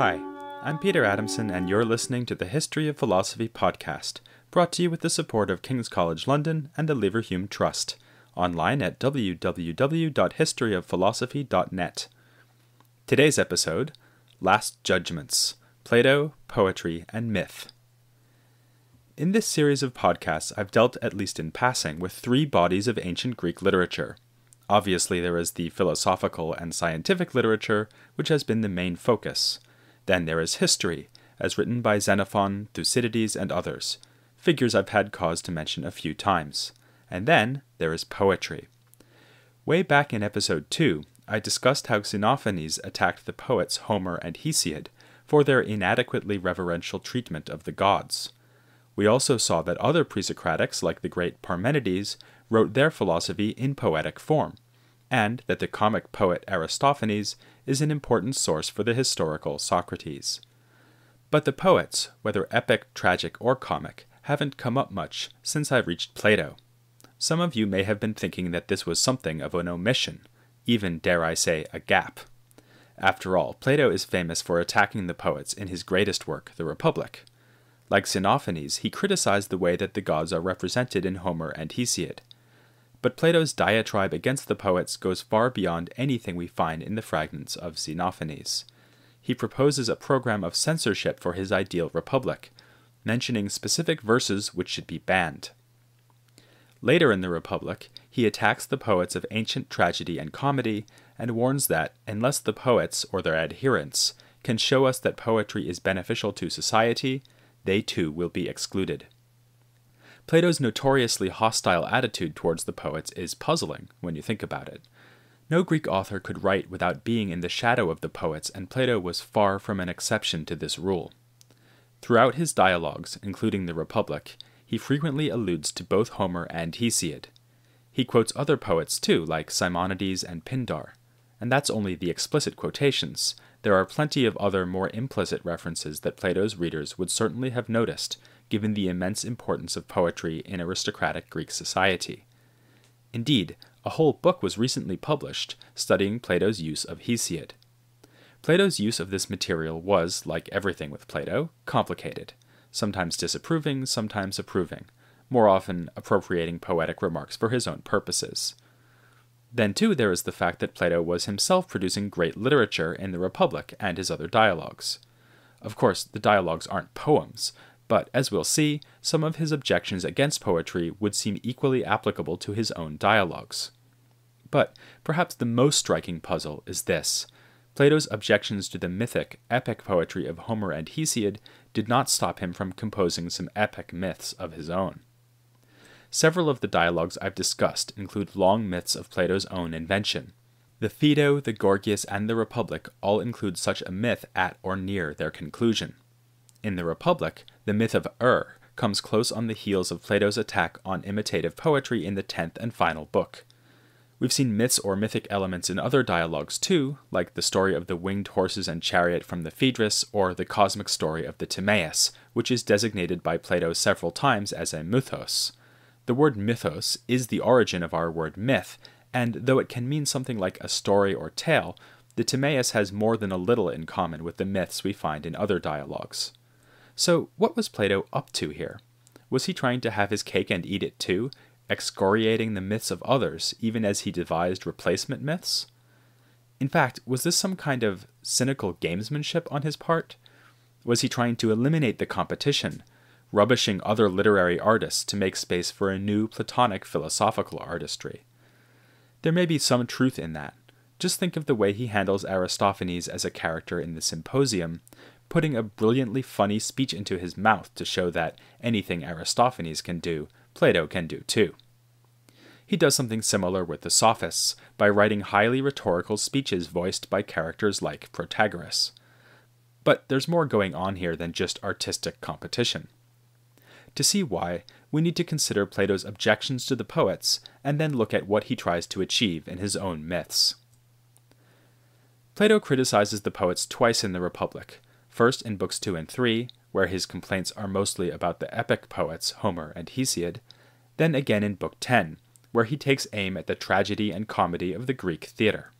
Hi, I'm Peter Adamson, and you're listening to the History of Philosophy podcast, brought to you with the support of King's College London and the Leverhulme Trust, online at www.historyofphilosophy.net. Today's episode, Last Judgments, Plato, Poetry, and Myth. In this series of podcasts, I've dealt, at least in passing, with three bodies of ancient Greek literature. Obviously, there is the philosophical and scientific literature, which has been the main focus. Then there is history, as written by Xenophon, Thucydides, and others, figures I've had cause to mention a few times. And then there is poetry. Way back in episode 2, I discussed how Xenophanes attacked the poets Homer and Hesiod for their inadequately reverential treatment of the gods. We also saw that other pre-Socratics, like the great Parmenides, wrote their philosophy in poetic form, and that the comic poet Aristophanes is an important source for the historical Socrates. But the poets, whether epic, tragic, or comic, haven't come up much since I reached Plato. Some of you may have been thinking that this was something of an omission, even, dare I say, a gap. After all, Plato is famous for attacking the poets in his greatest work, the Republic. Like Xenophanes, he criticized the way that the gods are represented in Homer and Hesiod. But Plato's diatribe against the poets goes far beyond anything we find in the fragments of Xenophanes. He proposes a program of censorship for his ideal republic, mentioning specific verses which should be banned. Later in the Republic, he attacks the poets of ancient tragedy and comedy, and warns that, unless the poets, or their adherents, can show us that poetry is beneficial to society, they too will be excluded. Plato's notoriously hostile attitude towards the poets is puzzling when you think about it. No Greek author could write without being in the shadow of the poets, and Plato was far from an exception to this rule. Throughout his dialogues, including the Republic, he frequently alludes to both Homer and Hesiod. He quotes other poets too, like Simonides and Pindar, and that's only the explicit quotations. There are plenty of other more implicit references that Plato's readers would certainly have noticed, given the immense importance of poetry in aristocratic Greek society. Indeed, a whole book was recently published studying Plato's use of Hesiod. Plato's use of this material was, like everything with Plato, complicated, sometimes disapproving, sometimes approving, more often appropriating poetic remarks for his own purposes. Then too there is the fact that Plato was himself producing great literature in the Republic and his other dialogues. Of course, the dialogues aren't poems, but as we'll see, some of his objections against poetry would seem equally applicable to his own dialogues. But perhaps the most striking puzzle is this. Plato's objections to the mythic, epic poetry of Homer and Hesiod did not stop him from composing some epic myths of his own. Several of the dialogues I've discussed include long myths of Plato's own invention. The Phaedo, the Gorgias, and the Republic all include such a myth at or near their conclusion. In the Republic, the myth of comes close on the heels of Plato's attack on imitative poetry in the 10th and final book. We've seen myths or mythic elements in other dialogues too, like the story of the winged horses and chariot from the Phaedrus, or the cosmic story of the Timaeus, which is designated by Plato several times as a mythos. The word mythos is the origin of our word myth, and though it can mean something like a story or tale, the Timaeus has more than a little in common with the myths we find in other dialogues. So what was Plato up to here? Was he trying to have his cake and eat it too, excoriating the myths of others even as he devised replacement myths? In fact, was this some kind of cynical gamesmanship on his part? Was he trying to eliminate the competition, rubbishing other literary artists to make space for a new Platonic philosophical artistry? There may be some truth in that. Just think of the way he handles Aristophanes as a character in the Symposium, putting a brilliantly funny speech into his mouth to show that anything Aristophanes can do, Plato can do too. He does something similar with the Sophists by writing highly rhetorical speeches voiced by characters like Protagoras. But there's more going on here than just artistic competition. To see why, we need to consider Plato's objections to the poets, and then look at what he tries to achieve in his own myths. Plato criticizes the poets twice in the Republic, first in books 2 and 3, where his complaints are mostly about the epic poets Homer and Hesiod, then again in book 10, where he takes aim at the tragedy and comedy of the Greek theatre.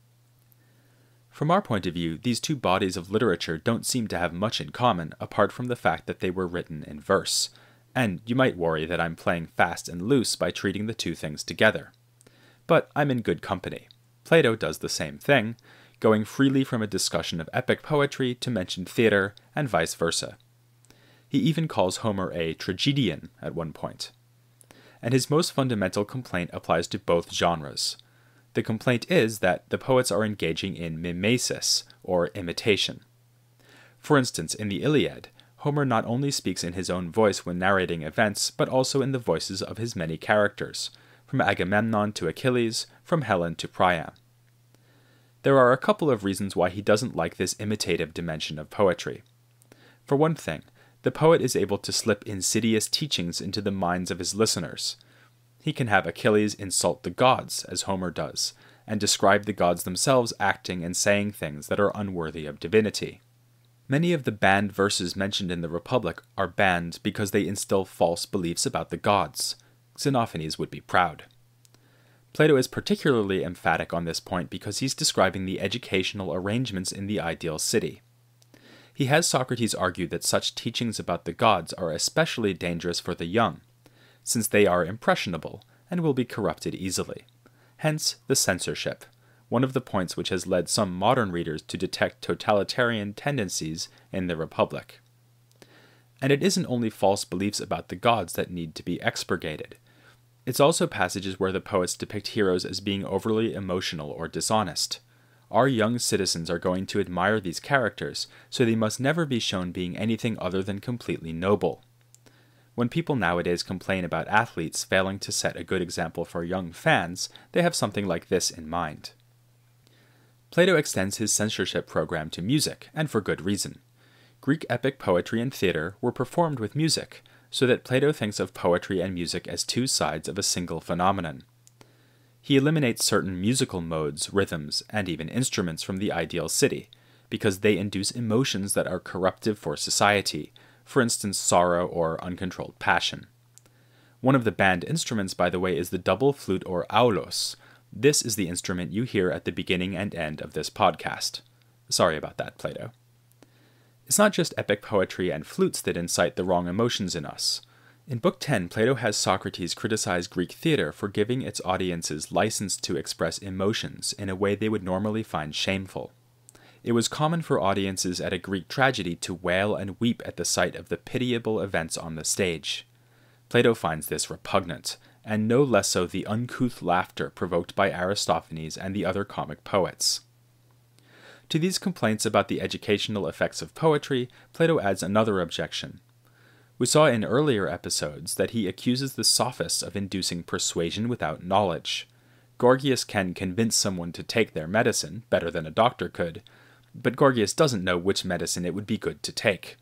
From our point of view, these two bodies of literature don't seem to have much in common apart from the fact that they were written in verse, and you might worry that I'm playing fast and loose by treating the two things together. But I'm in good company. Plato does the same thing, going freely from a discussion of epic poetry to mention theatre and vice versa. He even calls Homer a tragedian at one point. And his most fundamental complaint applies to both genres. The complaint is that the poets are engaging in mimesis, or imitation. For instance, in the Iliad, Homer not only speaks in his own voice when narrating events, but also in the voices of his many characters, from Agamemnon to Achilles, from Helen to Priam. There are a couple of reasons why he doesn't like this imitative dimension of poetry. For one thing, the poet is able to slip insidious teachings into the minds of his listeners. He can have Achilles insult the gods, as Homer does, and describe the gods themselves acting and saying things that are unworthy of divinity. Many of the banned verses mentioned in the Republic are banned because they instill false beliefs about the gods. Xenophanes would be proud. Plato is particularly emphatic on this point because he's describing the educational arrangements in the ideal city. He has Socrates argue that such teachings about the gods are especially dangerous for the young, since they are impressionable and will be corrupted easily. Hence the censorship, one of the points which has led some modern readers to detect totalitarian tendencies in the Republic. And it isn't only false beliefs about the gods that need to be expurgated. It's also passages where the poets depict heroes as being overly emotional or dishonest. Our young citizens are going to admire these characters, so they must never be shown being anything other than completely noble. When people nowadays complain about athletes failing to set a good example for young fans, they have something like this in mind. Plato extends his censorship program to music, and for good reason. Greek epic poetry and theatre were performed with music, so that Plato thinks of poetry and music as two sides of a single phenomenon. He eliminates certain musical modes, rhythms, and even instruments from the ideal city, because they induce emotions that are corruptive for society, for instance sorrow or uncontrolled passion. One of the banned instruments, by the way, is the double flute or aulos. This is the instrument you hear at the beginning and end of this podcast. Sorry about that, Plato. It's not just epic poetry and flutes that incite the wrong emotions in us. In Book 10, Plato has Socrates criticize Greek theatre for giving its audiences license to express emotions in a way they would normally find shameful. It was common for audiences at a Greek tragedy to wail and weep at the sight of the pitiable events on the stage. Plato finds this repugnant, and no less so the uncouth laughter provoked by Aristophanes and the other comic poets. To these complaints about the educational effects of poetry, Plato adds another objection. We saw in earlier episodes that he accuses the sophists of inducing persuasion without knowledge. Gorgias can convince someone to take their medicine better than a doctor could, but Gorgias doesn't know which medicine it would be good to take.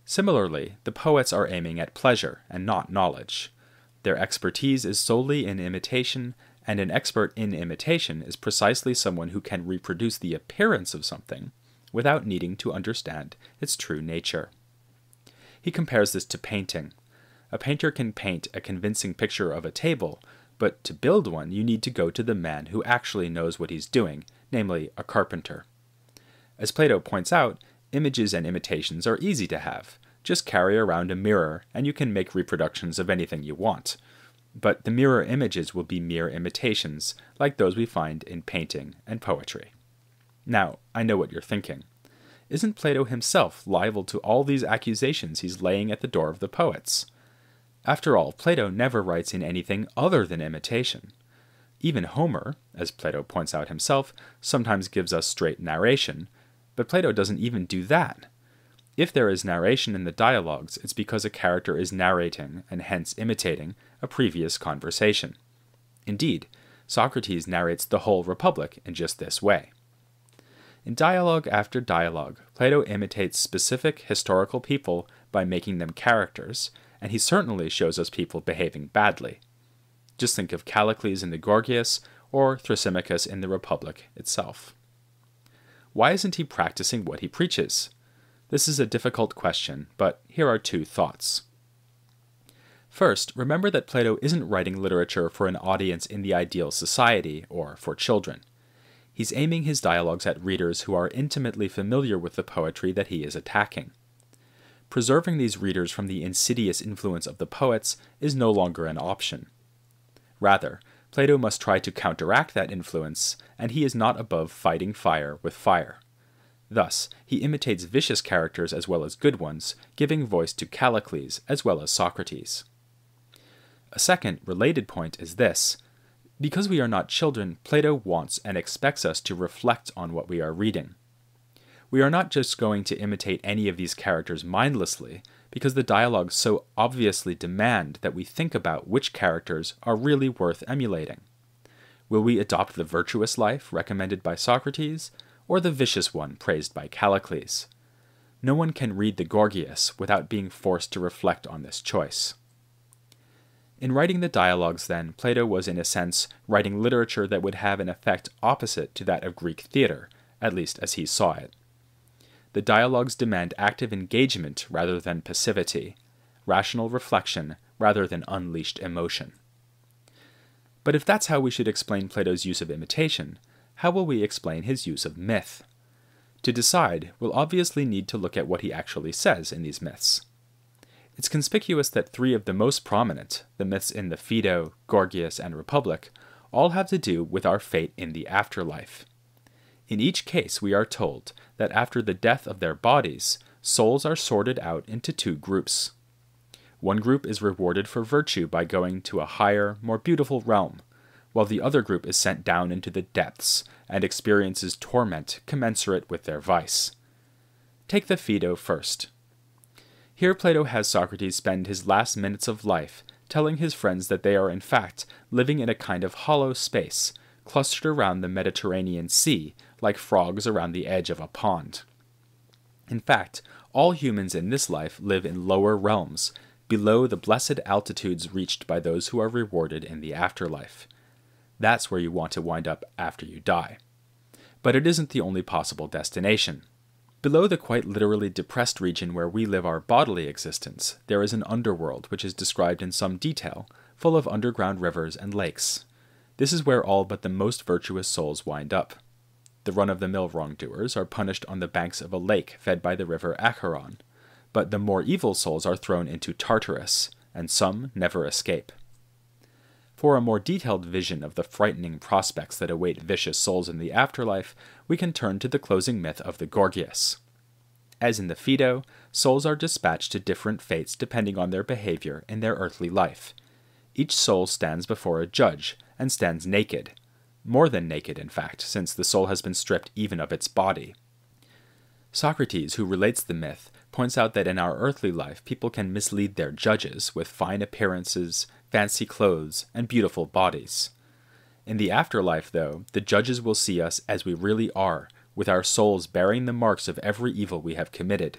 Similarly, the poets are aiming at pleasure and not knowledge. Their expertise is solely in imitation, and an expert in imitation is precisely someone who can reproduce the appearance of something without needing to understand its true nature. He compares this to painting. A painter can paint a convincing picture of a table, but to build one you need to go to the man who actually knows what he's doing, namely a carpenter. As Plato points out, images and imitations are easy to have. Just carry around a mirror and you can make reproductions of anything you want. But the mirror images will be mere imitations, like those we find in painting and poetry. Now, I know what you're thinking. Isn't Plato himself liable to all these accusations he's laying at the door of the poets? After all, Plato never writes in anything other than imitation. Even Homer, as Plato points out himself, sometimes gives us straight narration, but Plato doesn't even do that. If there is narration in the dialogues, it's because a character is narrating, and hence imitating, a previous conversation. Indeed, Socrates narrates the whole Republic in just this way. In dialogue after dialogue, Plato imitates specific historical people by making them characters, and he certainly shows us people behaving badly. Just think of Callicles in the Gorgias, or Thrasymachus in the Republic itself. Why isn't he practicing what he preaches? This is a difficult question, but here are two thoughts. First, remember that Plato isn't writing literature for an audience in the ideal society or for children. He's aiming his dialogues at readers who are intimately familiar with the poetry that he is attacking. Preserving these readers from the insidious influence of the poets is no longer an option. Rather, Plato must try to counteract that influence, and he is not above fighting fire with fire. Thus, he imitates vicious characters as well as good ones, giving voice to Callicles as well as Socrates. A second, related point is this. Because we are not children, Plato wants and expects us to reflect on what we are reading. We are not just going to imitate any of these characters mindlessly, because the dialogues so obviously demand that we think about which characters are really worth emulating. Will we adopt the virtuous life recommended by Socrates, or the vicious one praised by Callicles? No one can read the Gorgias without being forced to reflect on this choice. In writing the dialogues, then, Plato was in a sense writing literature that would have an effect opposite to that of Greek theater, at least as he saw it. The dialogues demand active engagement rather than passivity, rational reflection rather than unleashed emotion. But if that's how we should explain Plato's use of imitation, how will we explain his use of myth? To decide, we'll obviously need to look at what he actually says in these myths. It's conspicuous that three of the most prominent, the myths in the Phaedo, Gorgias, and Republic, all have to do with our fate in the afterlife. In each case, we are told that after the death of their bodies, souls are sorted out into two groups. One group is rewarded for virtue by going to a higher, more beautiful realm, while the other group is sent down into the depths and experiences torment commensurate with their vice. Take the Phaedo first. Here Plato has Socrates spend his last minutes of life telling his friends that they are in fact living in a kind of hollow space, clustered around the Mediterranean Sea like frogs around the edge of a pond. In fact, all humans in this life live in lower realms, below the blessed altitudes reached by those who are rewarded in the afterlife. That's where you want to wind up after you die. But it isn't the only possible destination. Below the quite literally depressed region where we live our bodily existence, there is an underworld which is described in some detail, full of underground rivers and lakes. This is where all but the most virtuous souls wind up. The run-of-the-mill wrongdoers are punished on the banks of a lake fed by the river Acheron, but the more evil souls are thrown into Tartarus, and some never escape. For a more detailed vision of the frightening prospects that await vicious souls in the afterlife, we can turn to the closing myth of the Gorgias. As in the Phaedo, souls are dispatched to different fates depending on their behavior in their earthly life. Each soul stands before a judge, and stands naked. More than naked, in fact, since the soul has been stripped even of its body. Socrates, who relates the myth, points out that in our earthly life people can mislead their judges with fine appearances, fancy clothes, and beautiful bodies. In the afterlife, though, the judges will see us as we really are, with our souls bearing the marks of every evil we have committed.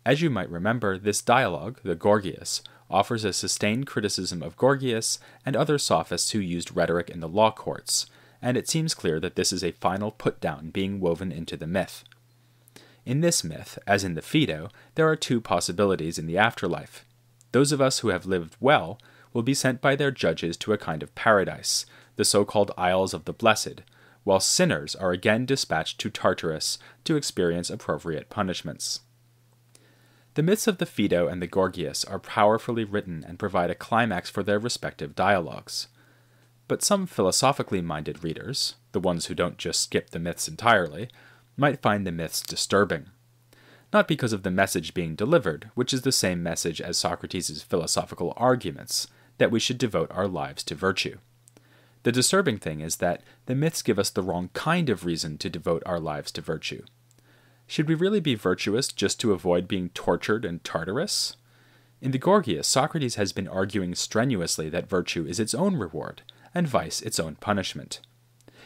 As you might remember, this dialogue, the Gorgias, offers a sustained criticism of Gorgias and other sophists who used rhetoric in the law courts, and it seems clear that this is a final put-down being woven into the myth. In this myth, as in the Phaedo, there are two possibilities in the afterlife. Those of us who have lived well will be sent by their judges to a kind of paradise, the so-called Isles of the Blessed, while sinners are again dispatched to Tartarus to experience appropriate punishments. The myths of the Phaedo and the Gorgias are powerfully written and provide a climax for their respective dialogues. But some philosophically minded readers, the ones who don't just skip the myths entirely, might find the myths disturbing. Not because of the message being delivered, which is the same message as Socrates' philosophical arguments, that we should devote our lives to virtue. The disturbing thing is that the myths give us the wrong kind of reason to devote our lives to virtue. Should we really be virtuous just to avoid being tortured in Tartarus? In the Gorgias, Socrates has been arguing strenuously that virtue is its own reward, and vice its own punishment.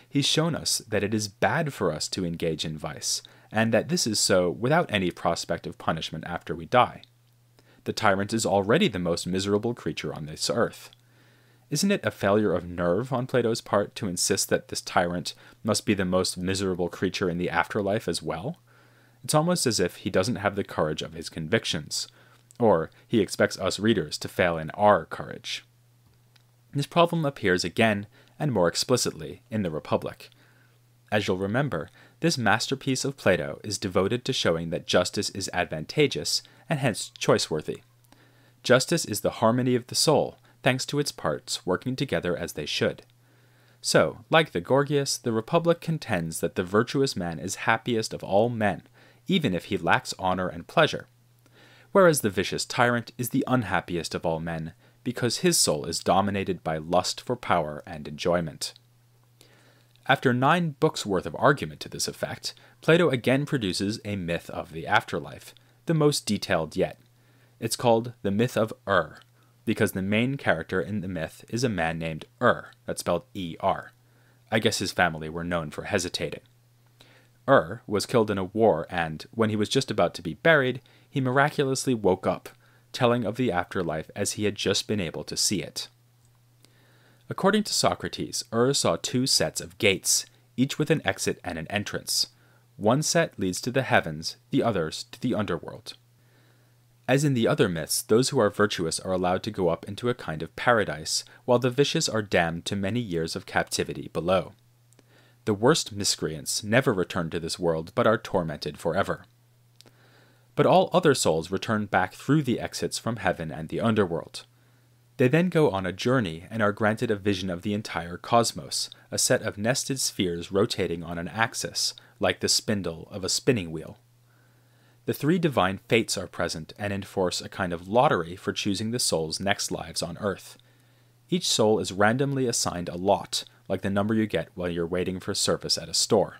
He's shown us that it is bad for us to engage in vice, and that this is so without any prospect of punishment after we die. The tyrant is already the most miserable creature on this earth. Isn't it a failure of nerve on Plato's part to insist that this tyrant must be the most miserable creature in the afterlife as well? It's almost as if he doesn't have the courage of his convictions, or he expects us readers to fail in our courage. This problem appears again, and more explicitly, in the Republic. As you'll remember, this masterpiece of Plato is devoted to showing that justice is advantageous and hence choice-worthy. Justice is the harmony of the soul, thanks to its parts working together as they should. So, like the Gorgias, the Republic contends that the virtuous man is happiest of all men, even if he lacks honor and pleasure, whereas the vicious tyrant is the unhappiest of all men, because his soul is dominated by lust for power and enjoyment. After 9 books worth of argument to this effect, Plato again produces a myth of the afterlife, the most detailed yet. It's called the myth of because the main character in the myth is a man named that's spelled E-R. I guess his family were known for hesitating. Was killed in a war, and when he was just about to be buried, he miraculously woke up, telling of the afterlife as he had just been able to see it. According to Socrates, saw 2 sets of gates, each with an exit and an entrance. One set leads to the heavens, the others to the underworld. As in the other myths, those who are virtuous are allowed to go up into a kind of paradise, while the vicious are damned to many years of captivity below. The worst miscreants never return to this world, but are tormented forever. But all other souls return back through the exits from heaven and the underworld. They then go on a journey and are granted a vision of the entire cosmos, a set of nested spheres rotating on an axis, like the spindle of a spinning wheel. The 3 divine fates are present and enforce a kind of lottery for choosing the soul's next lives on Earth. Each soul is randomly assigned a lot, like the number you get while you're waiting for service at a store.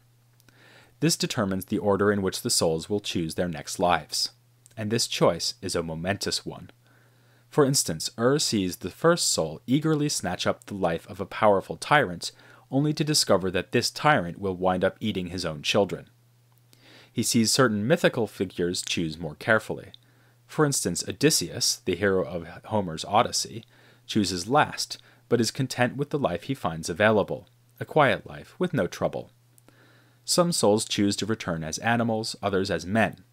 This determines the order in which the souls will choose their next lives. And this choice is a momentous one. For instance, sees the first soul eagerly snatch up the life of a powerful tyrant, only to discover that this tyrant will wind up eating his own children. He sees certain mythical figures choose more carefully. For instance, Odysseus, the hero of Homer's Odyssey, chooses last, but is content with the life he finds available, a quiet life with no trouble. Some souls choose to return as animals, others as men.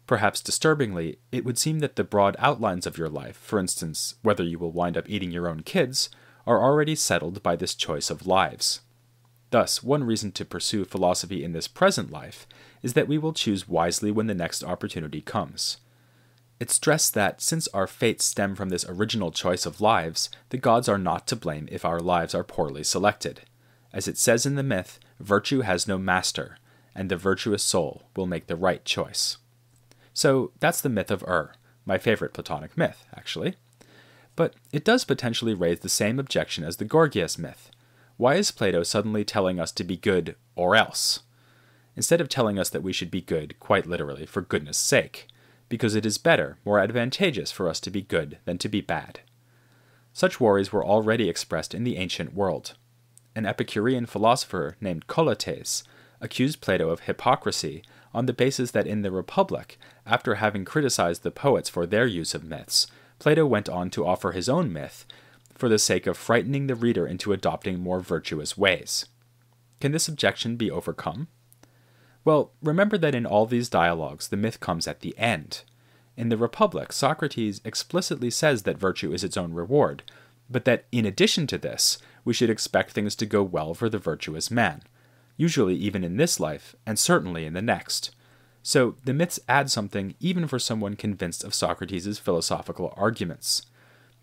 Perhaps disturbingly, it would seem that the broad outlines of your life, for instance, whether you will wind up eating your own kids, are already settled by this choice of lives. Thus, one reason to pursue philosophy in this present life is that we will choose wisely when the next opportunity comes. It's stressed that, since our fates stem from this original choice of lives, the gods are not to blame if our lives are poorly selected. As it says in the myth, virtue has no master, and the virtuous soul will make the right choice. So that's the myth of my favorite Platonic myth, actually. But it does potentially raise the same objection as the Gorgias myth. Why is Plato suddenly telling us to be good or else? Instead of telling us that we should be good, quite literally, for goodness' sake, because it is better, more advantageous for us to be good than to be bad. Such worries were already expressed in the ancient world. An Epicurean philosopher named Colotes accused Plato of hypocrisy on the basis that in the Republic, after having criticized the poets for their use of myths, Plato went on to offer his own myth for the sake of frightening the reader into adopting more virtuous ways. Can this objection be overcome? Well, remember that in all these dialogues, the myth comes at the end. In the Republic, Socrates explicitly says that virtue is its own reward, but that in addition to this, we should expect things to go well for the virtuous man, usually even in this life, and certainly in the next. So the myths add something even for someone convinced of Socrates' philosophical arguments.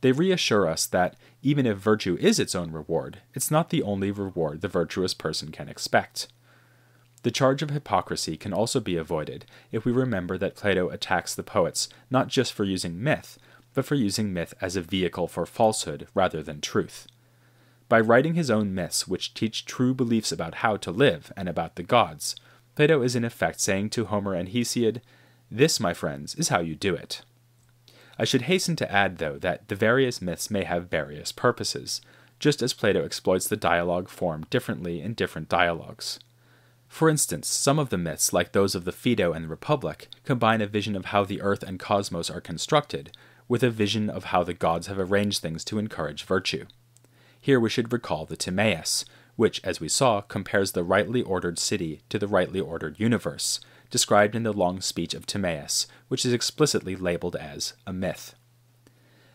They reassure us that even if virtue is its own reward, it's not the only reward the virtuous person can expect. The charge of hypocrisy can also be avoided if we remember that Plato attacks the poets not just for using myth, but for using myth as a vehicle for falsehood rather than truth. By writing his own myths which teach true beliefs about how to live and about the gods, Plato is in effect saying to Homer and Hesiod, "This, my friends, is how you do it." I should hasten to add, though, that the various myths may have various purposes, just as Plato exploits the dialogue form differently in different dialogues. For instance, some of the myths, like those of the Phaedo and the Republic, combine a vision of how the earth and cosmos are constructed with a vision of how the gods have arranged things to encourage virtue. Here we should recall the Timaeus, which, as we saw, compares the rightly ordered city to the rightly ordered universe, described in the long speech of Timaeus, which is explicitly labeled as a myth.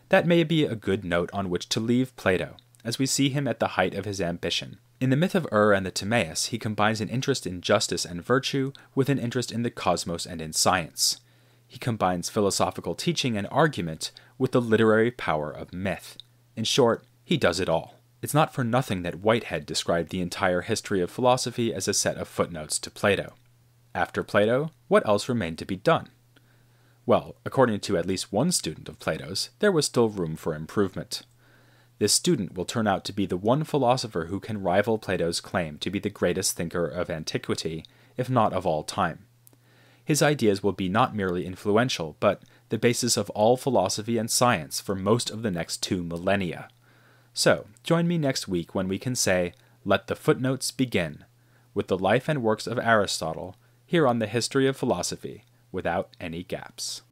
That may be a good note on which to leave Plato, as we see him at the height of his ambition, In the myth of and the Timaeus, he combines an interest in justice and virtue with an interest in the cosmos and in science. He combines philosophical teaching and argument with the literary power of myth. In short, he does it all. It's not for nothing that Whitehead described the entire history of philosophy as a set of footnotes to Plato. After Plato, what else remained to be done? Well, according to at least one student of Plato's, there was still room for improvement. This student will turn out to be the one philosopher who can rival Plato's claim to be the greatest thinker of antiquity, if not of all time. His ideas will be not merely influential, but the basis of all philosophy and science for most of the next 2 millennia. So, join me next week when we can say, "Let the footnotes begin," with the life and works of Aristotle, here on the History of Philosophy, without any gaps.